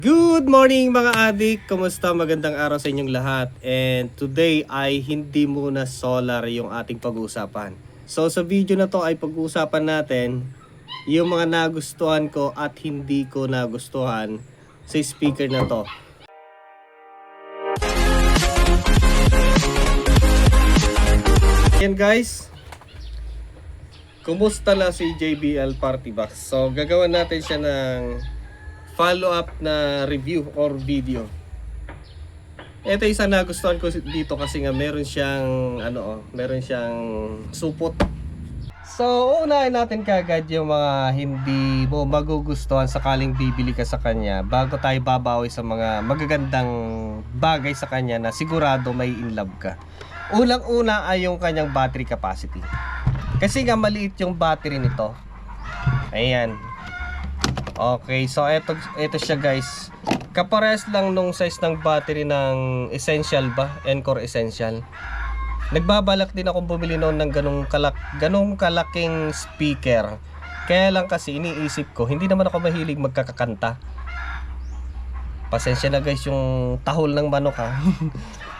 Good morning mga adik! Kumusta? Magandang araw sa inyong lahat. And today ay hindi muna solar yung ating pag-uusapan. So sa video na to ay pag-uusapan natin yung mga nagustuhan ko at hindi ko nagustuhan sa speaker na to. Yan guys, kumusta na si JBL Party Box? So gagawin natin siya ng follow-up na review or video. Ito isa na gustuhan ko dito kasi nga meron siyang meron siyang supot. So, unahin natin kagad yung mga hindi mo magugustuhan sakaling bibili ka sa kanya bago tayo babawi sa mga magagandang bagay sa kanya na sigurado may in love ka. Unang-una ay yung kanyang battery capacity. Kasi nga maliit yung battery nito. Ayan. Okay, so ito siya guys. Kapares lang nung size ng battery ng Essential ba? Encore Essential. Nagbabalak din akong bumili noon ng ganung kalaking speaker. Kaya lang kasi iniisip ko, hindi naman ako mahilig magkakakanta. Pasensya na guys yung tahol ng manok ha.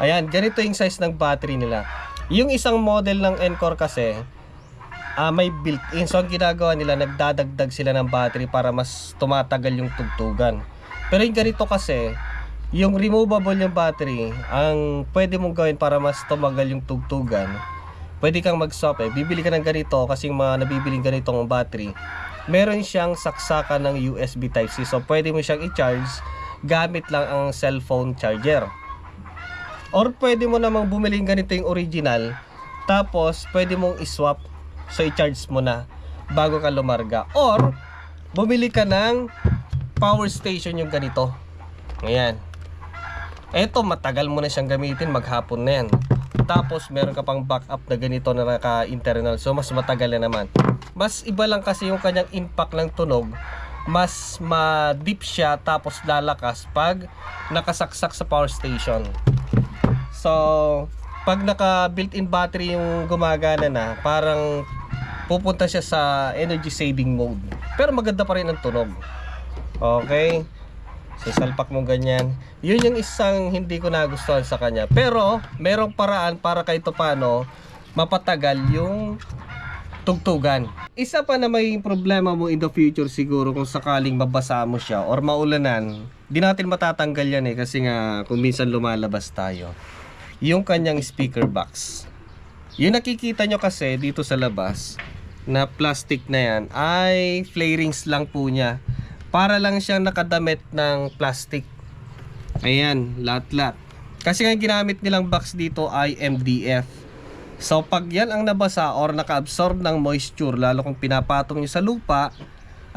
Ayan, ganito yung size ng battery nila. Yung isang model ng Encore kasi may built-in. So ang ginagawa nila, nagdadagdag sila ng battery para mas tumatagal yung tugtugan. Pero yung ganito kasi, yung removable yung battery, ang pwede mong gawin para mas tumagal yung tugtugan, pwede kang mag-swap bibili ka ng ganito kasi yung mga nabibiling ganitong battery, meron siyang saksakan ng USB Type-C. So pwede mo siyang i-charge gamit lang ang cellphone charger. Or pwede mo namang bumili ganito yung original, tapos pwede mong i-swap. So i-charge mo na bago ka lumarga. Or bumili ka ng power station yung ganito. Ayan. Eto matagal mo na siyang gamitin, maghapon na yan. Tapos meron ka pang backup na ganito na naka-internal. So mas matagal na naman. Mas iba lang kasi yung kanyang impact ng tunog. Mas ma-deep siya tapos lalakas pag nakasaksak sa power station. So pag naka built-in battery yung gumagana na, parang pupunta siya sa energy saving mode. Pero maganda pa rin ang tunog. Okay? So salpak mo ganyan. Yun yung isang hindi ko nagustuhan sa kanya. Pero merong paraan para kahit paano mapatagal yung tugtugan. Isa pa na may problema mo in the future siguro kung sakaling mabasa mo siya or maulanan, di natin matatanggal yan kasi nga kung minsan lumalabas tayo. Yung kanyang speaker box. Yung nakikita nyo kasi dito sa labas na plastic na yan ay flarings lang po niya. Para lang siyang nakadamit ng plastic. Ayan, lahat-lahat. Kasi ang ginamit nilang box dito ay MDF. So pag yan ang nabasa or naka-absorb ng moisture, lalo kung pinapatong nyo sa lupa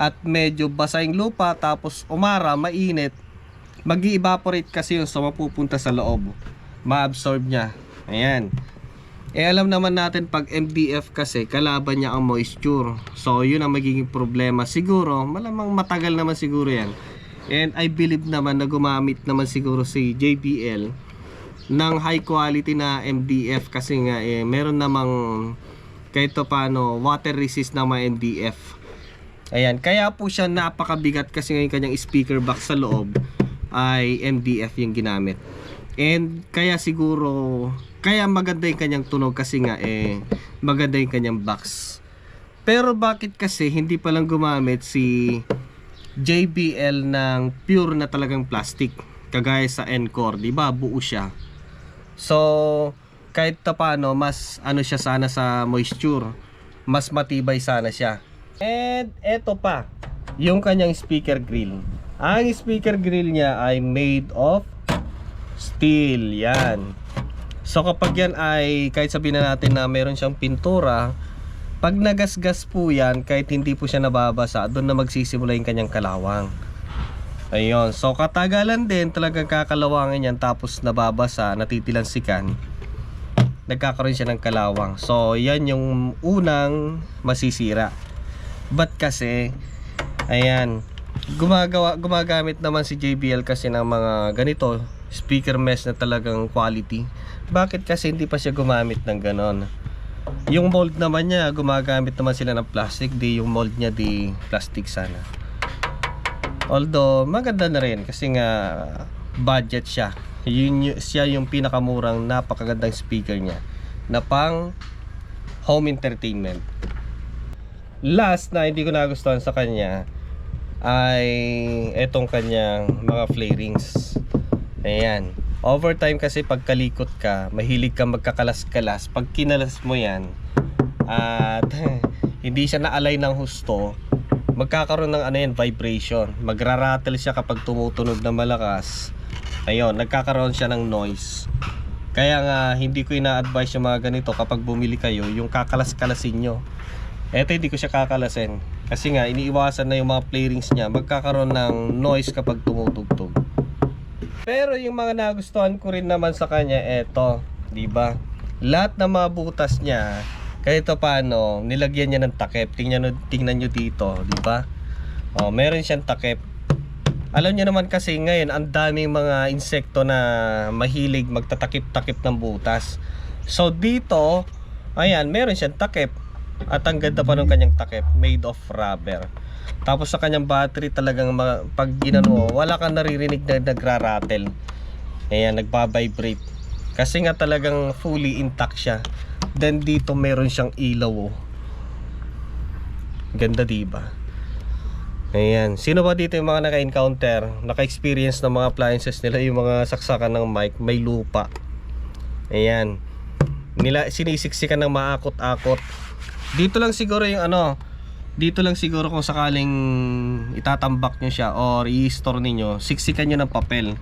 at medyo basa yung lupa tapos umara, mainit, mag-i-evaporate kasi yun, so mapupunta sa loob, ma-absorb niya. Ayan. Alam naman natin pag MDF kasi kalaban niya ang moisture. So yun ang magiging problema. Siguro malamang matagal naman siguro yan. And I believe naman na gumamit naman siguro si JBL ng high quality na MDF kasi nga meron namang kahit paano water resist na mga MDF. Ayan, kaya po siya napakabigat kasi ngayon kanyang speaker box sa loob ay MDF yung ginamit. And kaya siguro kaya maganda yung kanyang tunog kasi nga maganda yung kanyang box. Pero bakit kasi hindi pa lang gumamit si JBL ng pure na talagang plastic kagaya sa Encore, di ba? Buo siya. So kahit paano mas siya sana sa moisture, mas matibay sana siya. And eto pa yung kanyang speaker grill. Ang speaker grill niya ay made of steel. Yan. So kapag yan ay kahit sabihin na natin na meron siyang pintura, pag nagasgas po yan, kahit hindi po siya nababasa, doon na magsisimula yung kanyang kalawang. Ayun. So katagalan din talagang kakalawangan yan tapos nababasa, natitilansikan, nagkakaroon siya ng kalawang. So yan yung unang masisira. But kasi ayan, gumagamit naman si JBL kasi ng mga ganito speaker mesh na talagang quality. Bakit kasi hindi pa siya gumamit ng ganon? Yung mold naman niya, gumagamit naman sila ng plastic, di yung mold niya di plastic sana. Although maganda na rin kasi nga budget siya. Siya yung pinakamurang napakagandang speaker niya na pang home entertainment. Last na hindi ko nagustuhan sa kanya ay etong kanyang mga flarings. Ayan. Overtime kasi pagkalikot ka, mahilig ka magkakalas-kalas. Pag kinalas mo yan at hindi siya na-align ng husto, magkakaroon ng ano yan, vibration. Magra-rattle siya kapag tumutunog na malakas. Ayun, nagkakaroon siya ng noise. Kaya nga hindi ko ina-advise yung mga ganito kapag bumili kayo, yung kakalas-kalasin nyo. Eto hindi ko siya kakalasin kasi nga iniiwasan na yung mga flarings niya magkakaroon ng noise kapag tumutugtog. Pero yung mga nagustuhan ko rin naman sa kanya, eto, di ba? Lahat ng mga butas niya, kahit paano, nilagyan niya ng takip. Tingnan niyo dito, di ba? Oh, meron siyang takip. Alam niyo naman kasi ngayon, ang daming mga insekto na mahilig magtatakip-takip ng butas. So dito, ayan, meron siyang takip. At ang ganda pa ng kanyang takip, made of rubber. Tapos sa kanyang battery talagang pag ginano, wala kang naririnig na nagra-rattle. Ayan, nagba-vibrate. Kasi nga talagang fully intact siya. Then dito meron siyang ilaw. Oh. Ganda, diba? Ayan, sino ba dito yung mga naka-encounter, naka-experience ng mga appliances nila, yung mga saksakan ng mic, may lupa. Ayan. Sinisiksikan ng maakot-akot. Dito lang siguro yung ano, dito lang siguro kung sakaling itatambak nyo siya or i-store ninyo, siksikan nyo ng papel.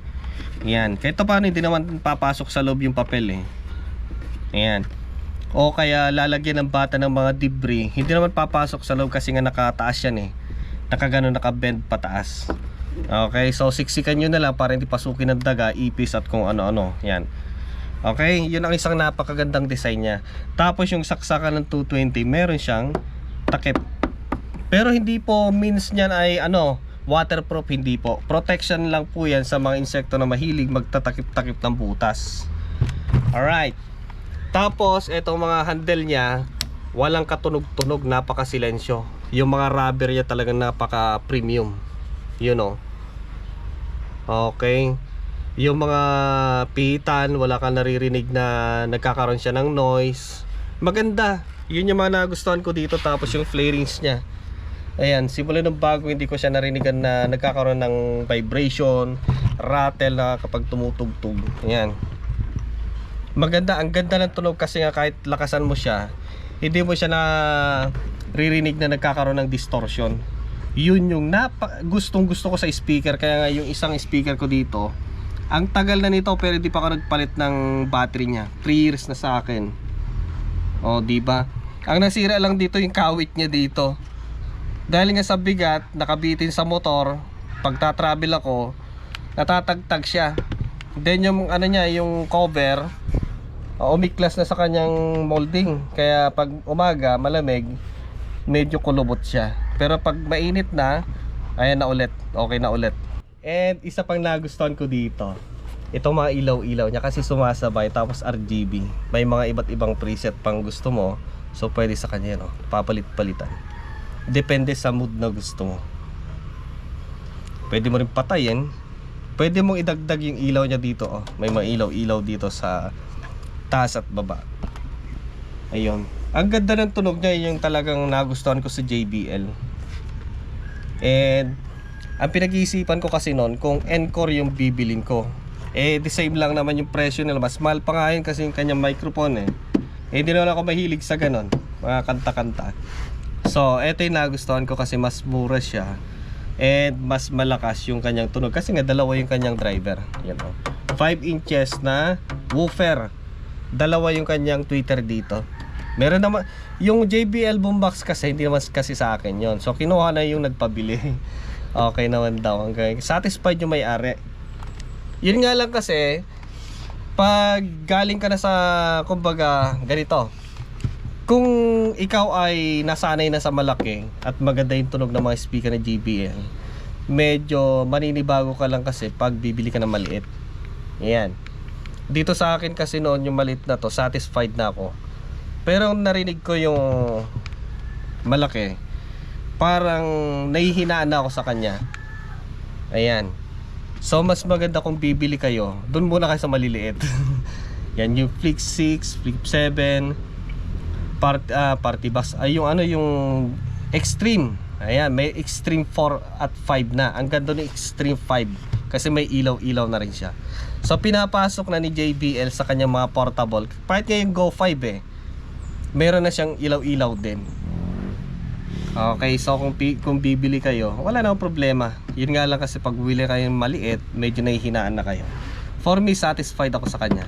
Ayan, kahit paano hindi naman papasok sa loob yung papel eh. Ayan. O kaya lalagyan ng bata ng mga debris, hindi naman papasok sa loob kasi nga nakataas yan eh. Nakagano, nakabend pataas. Okay, so siksikan nyo na lang para hindi pasukin ng daga, ipis at kung ano-ano. Yan. Okay, yun ang isang napakagandang design niya. Tapos yung saksakan ng 220, meron siyang takip. Pero hindi po means niyan ay ano, waterproof, hindi po. Protection lang po yan sa mga insekto na mahilig magtatakip-takip ng butas. Alright. Tapos, etong mga handle niya, walang katunog-tunog, napakasilensyo. Yung mga rubber niya talagang napaka-premium. You know. Okay. Yung mga pihitan, wala kang naririnig na nagkakaroon siya ng noise. Maganda. Yun yung mga nagustuhan ko dito. Tapos yung flarings niya. Ayan, simula nung bago hindi ko siya narinigan na nagkakaroon ng vibration, rattle na kapag tumutugtog. Ayan. Maganda, ang ganda ng tunog kasi nga kahit lakasan mo siya, hindi mo siya na ririnig na nagkakaroon ng distortion. Yun yung gustong gusto ko sa speaker. Kaya nga yung isang speaker ko dito, ang tagal na nito pero di pa ako nagpalit ng battery niya. 3 years na sa akin. O, diba? Ang nasira lang dito yung kawit niya dito. Dahil nga sa bigat, nakabitin sa motor, pagta-travel ako, natatagtag siya. Then yung ano niya, yung cover, umiklas na sa kanyang molding. Kaya pag umaga, malamig, medyo kulubot siya. Pero pag mainit na, ayan na ulit. Okay na ulit. And isa pang nagustuhan ko dito, itong mga ilaw-ilaw niya kasi sumasabay, tapos RGB. May mga iba't ibang preset pang gusto mo. So pwede sa kanya, no? Papalit-palitan. Depende sa mood na gusto mo. Pwede mo rin patayin. Pwede mong idagdag yung ilaw niya dito, oh. May mga ilaw-ilaw dito sa taas at baba. Ayun. Ang ganda ng tunog niya, yung talagang nagustuhan ko sa JBL. And ang pinag-iisipan ko kasi noon kung Encore yung bibilin ko. Eh the same lang naman yung presyo nila. Mas mahal pa nga yun kasi yung kanyang microphone eh. Eh di naman ako mahilig sa ganon, mga kanta-kanta. So eto yung nagustuhan ko kasi mas mura siya. And mas malakas yung kanyang tunog kasi nga dalawa yung kanyang driver. Yan, oh. 5 inches na woofer. Dalawa yung kanyang tweeter dito. Meron naman yung JBL boombox kasi hindi naman kasi sa akin yon. So kinuha na yung nagpabili. Okay naman daw. Okay. Satisfied yung may-ari. Yun nga lang kasi pag galing ka na sa kumbaga ganito, kung ikaw ay nasanay na sa malaki at maganda yung tunog ng mga speaker ng JBL, medyo maninibago ka lang kasi pag bibili ka ng maliit. Ayan. Dito sa akin kasi noon yung maliit na to, satisfied na ako. Pero narinig ko yung malaki, parang nahihinaan na ako sa kanya. Ayan. So mas maganda kung bibili kayo, doon muna kayo sa maliliit. Yan yung Flip 6, Flip 7, Party Box. Ay yung ano, yung Extreme. Ayan, may Extreme 4 at 5 na. Ang ganda ng Extreme 5 kasi may ilaw-ilaw na rin siya. So pinapasok na ni JBL sa kanyang mga portable. Kahit nga yung Go 5 meron na siyang ilaw-ilaw din. Okay, so kung bibili kayo, wala na problema. Yun nga lang kasi pag bibili kayo maliit, medyo nahihinaan na kayo. For me, satisfied ako sa kanya.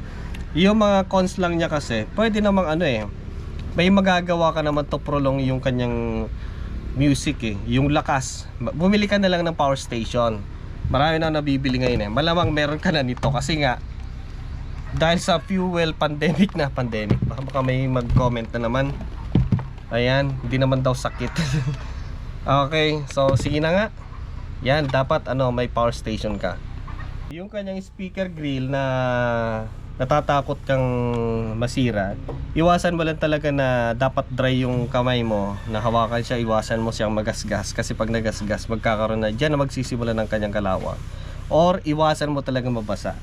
Yung mga cons lang niya kasi, pwede namang ano may magagawa ka naman to prolong yung kanyang music yung lakas. Bumili ka na lang ng power station. Marami na nabibili ngayon Malamang meron ka na nito kasi nga dahil sa fuel pandemic baka may mag-comment na naman. Ayan, hindi naman daw sakit. Okay, so sige na nga. Yan, dapat may power station ka. Yung kanyang speaker grill na natatakot kang masira, iwasan mo lang talaga na dapat dry yung kamay mo, na hawakan siya, iwasan mo siyang magasgas. Kasi pag nagasgas, magkakaroon na dyan na magsisimula ng kanyang kalawang. Or iwasan mo talaga mabasa.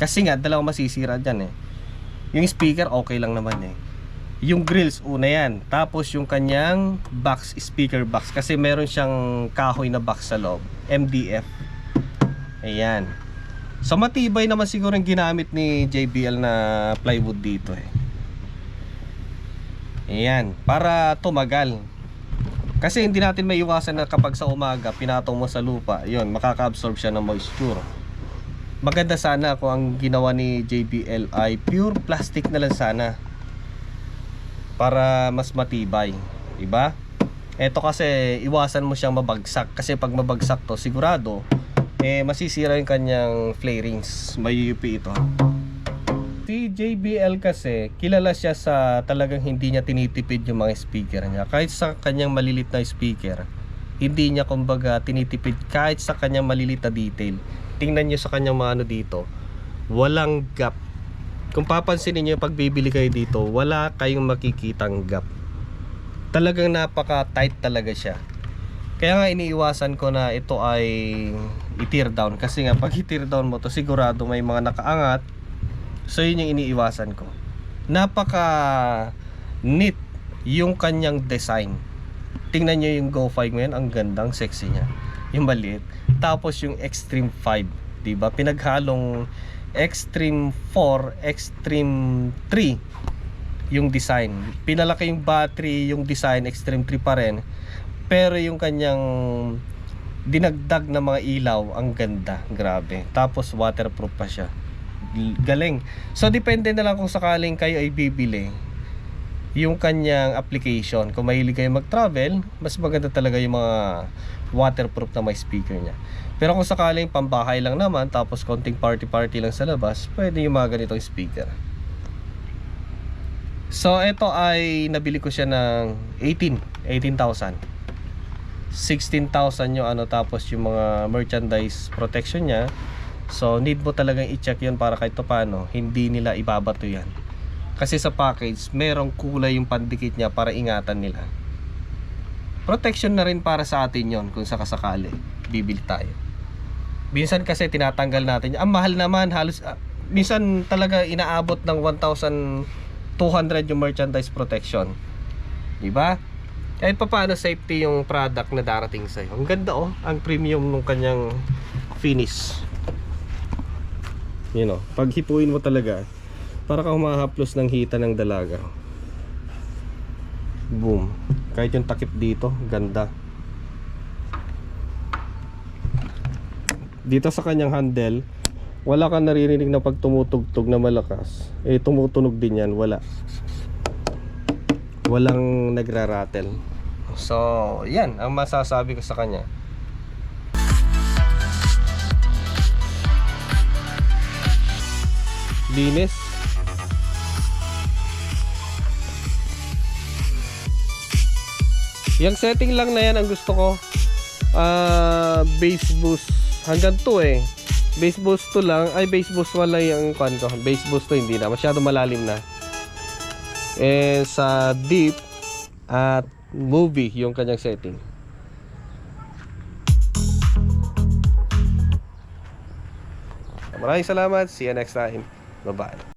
Kasi nga, dalawang masisira dyan Yung speaker, okay lang naman Yung grills, una yan. Tapos yung kanyang box, speaker box. Kasi meron siyang kahoy na box sa loob, MDF. Ayan. So matibay naman siguro yung ginamit ni JBL na plywood dito Ayan, para tumagal. Kasi hindi natin maiwasan na kapag sa umaga pinatong mo sa lupa, yun, makaka-absorb siya ng moisture. Maganda sana kung ang ginawa ni JBL ay pure plastic na lang sana, para mas matibay, diba? Ito kasi iwasan mo siyang mabagsak, kasi pag mabagsak to sigurado masisira yung kanyang flarings. May UP ito. Si JBL kasi kilala siya sa talagang hindi niya tinitipid yung mga speaker niya. Kahit sa kanyang malilit na speaker, hindi niya kumbaga tinitipid kahit sa kanyang malilit na detail. Tingnan niyo sa kanyang mga dito, walang gap. Kung papansinin niyo pag bibili kayo dito, wala kayong makikitang gap. Talagang napaka-tight talaga siya. Kaya nga iniiwasan ko na ito ay i-tear down. Kasi nga pag i-tear down mo to, sigurado may mga nakaangat. So yun yung iniiwasan ko. Napaka neat yung kanyang design. Tingnan nyo yung Go 5 ngayon, ang gandang sexy niya. Yung maliit. Tapos yung Extreme 5, diba? Pinaghalong Extreme 4, Extreme 3 yung design. Pinalaki yung battery, yung design Extreme 3 pa rin. Pero yung kanyang dinagdag na mga ilaw, ang ganda, grabe. Tapos waterproof pa siya. Galing. So depende na lang kung sakaling kayo ay bibili yung kanyang application. Kung mahilig kayo mag-travel, mas maganda talaga yung mga waterproof na may speaker niya. Pero kung sakaling pambahay lang naman, tapos konting party lang sa labas, pwede yung mga ganitong speaker. So ito ay nabili ko siya ng 18,000. 16,000 yung tapos yung mga merchandise protection niya. So need mo talagang i-check yun para kahit paano hindi nila ibabato yan. Kasi sa package merong kulay yung pandikit niya para ingatan nila. Protection na rin para sa atin yon kung sakasakali bibili tayo. Minsan kasi tinatanggal natin. Ang mahal naman, halos minsan talaga inaabot ng 1,200 yung merchandise protection. Diba? Kahit pa paano safety yung product na darating sa'yo. Ang ganda ang premium ng kanyang finish. You know, pag hipuin mo talaga, para ka humahaplos ng hita ng dalaga. Boom. Kahit yung takip dito, ganda. Dito sa kanyang handle, wala kang naririnig na pag tumutugtog na malakas. Tumutunog din yan, wala. Walang nagra-rattle. So, yan ang masasabi ko sa kanya. Linis. Yung setting lang na yan ang gusto ko. Bass boost hanggang 2 bass boost 2 lang. Ay, bass boost wala yung kan ko. Bass boost 2 hindi na, masyado malalim na. Sa deep at movie yung kanyang setting. Maraming salamat. See you next time. Bye-bye.